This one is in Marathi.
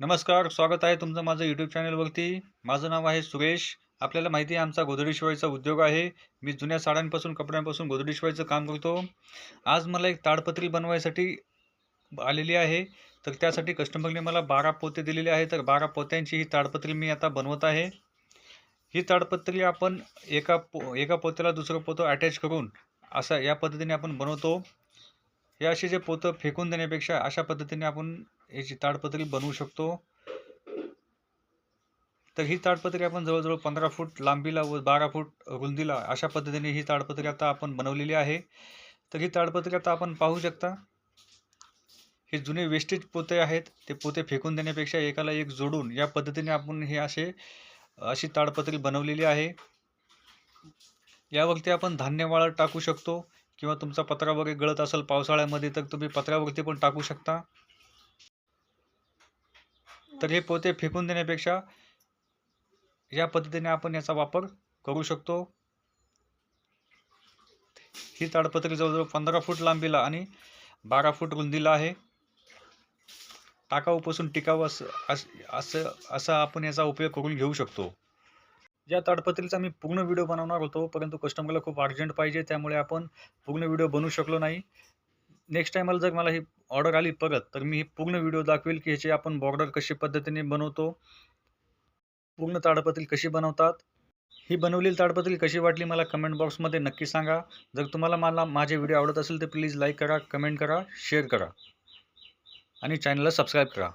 नमस्कार, स्वागत आहे तुमचं माझं यूट्यूब चॅनलवरती. माझं नाव आहे सुरेश. आपल्याला माहिती आहे आमचा गोधडी शिवायचा उद्योग आहे. मी जुन्या साड्यांपासून, कपड्यांपासून गोधडी शिवायचं काम करतो. आज मला एक ताडपत्री बनवायसाठी आलेली आहे. तर त्यासाठी कस्टमरने मला 12 पोते दिलेले आहे. तर 12 पोत्यांची ही ताडपत्री मी आता बनवत आहे. ही ताडपत्री आपण एका पोत्याला दुसरं पोतं अटॅच करून असं या पद्धतीने आपण बनवतो. हे असे जे पोतं फेकून देण्यापेक्षा अशा पद्धतीने आपण याची ताडपत्री बनवू शकतो. तर ही ताडपत्री आपण जवळजवळ 15 फूट लांबीला व 12 फूट रुंदीला अशा पद्धतीने ही ताडपत्री आता आपण बनवलेली आहे. तर ही ताडपत्री आता आपण पाहू शकता. हे जुने वेस्टेज पोते आहेत. ते पोते फेकून देण्यापेक्षा एकाला एक जोडून या पद्धतीने आपण हे अशी ताडपत्री बनवलेली आहे. यावरती आपण धान्य वाळत टाकू शकतो किंवा तुमचा पत्रा वगैरे गळत असेल पावसाळ्यामध्ये तर तुम्ही पत्र्यावरती पण टाकू शकता. तर हे पोते फेकून देण्यापेक्षा या पद्धतीने आपण याचा वापर करू शकतो. ही ताडपत्री जवळजवळ 15 फूट लांबीला आणि 12 फूट रुंदीला आहे. टाकाऊपासून टिकाऊ असं आपण याचा उपयोग करून घेऊ शकतो. या ताडपत्रीचा मी पूर्ण व्हिडिओ बनवणार होतो, परंतु कस्टमरला खूप अर्जंट पाहिजे, त्यामुळे आपण पूर्ण व्हिडिओ बनवू शकलो नाही. नेक्स्ट टाईमला जर मला ही ऑर्डर आली परत, तर मी ही पूर्ण व्हिडिओ दाखवेल की ह्याची आपण बॉर्डर कशी पद्धतीने बनवतो, पूर्ण ताडपत्री कशी बनवतात. ही बनवलेली ताडपत्री कशी वाटली मला कमेंट बॉक्समध्ये नक्की सांगा. जर तुम्हाला माझे व्हिडिओ आवडत असेल तर प्लीज लाईक करा, कमेंट करा, शेअर करा आणि चॅनलला सबस्क्राईब करा.